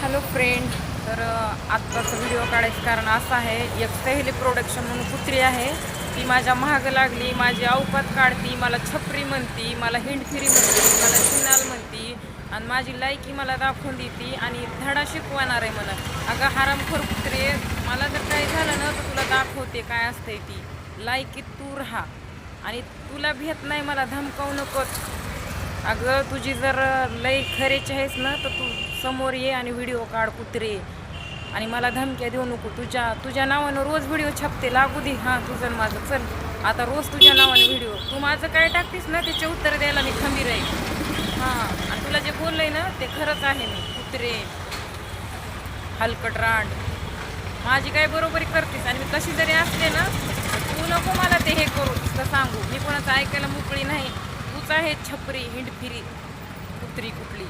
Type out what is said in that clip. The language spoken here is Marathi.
Hello friend. तर आत्ताचा व्हिडिओ काढायचं कारण असं आहे, एक सहेली प्रोडक्शन म्हणून कुत्री आहे. ती माझ्या महाग लागली, माझी अवकात काढती, मला छपरी म्हणती, मला हिंडफिरी म्हणती, मला चिन्नाल म्हणती आणि माझी लायकी मला दाखवून देती आणि धडा शिकवणार आहे मला. अगं हरामखोर कुत्रे, मला जर काही झालं ना तर तुला दाखवते काय असते ती. लायकीत तू राहा आणि तुला भेट नाही, मला धमकावू नकोच. अगं तुझी जर लई खरेची आहेस ना तर तू समोर ये आणि व्हिडिओ काढ कुत्रे. आणि मला धमक्या देऊ नको. तुझ्या नावानं रोज व्हिडिओ छापते, लागू दे. हां तुझं माझं चल, आता रोज तुझ्या नावाने व्हिडिओ. तू माझं काय टाकतीस ना त्याचे उत्तर द्यायला मी खंबीर आहे. हां, आणि तुला जे बोललंय ना ते खरंच आहे. मी कुत्रे हलकट रांड माझी काय बरोबरी करतेस आणि मी कशी जरी असते ना तू नको मला ते हे करू तर सांगू. मी कोणाचं ऐकायला मोकळी नाही. तूच आहे छपरी हिंडफिरी कुत्री कुठली.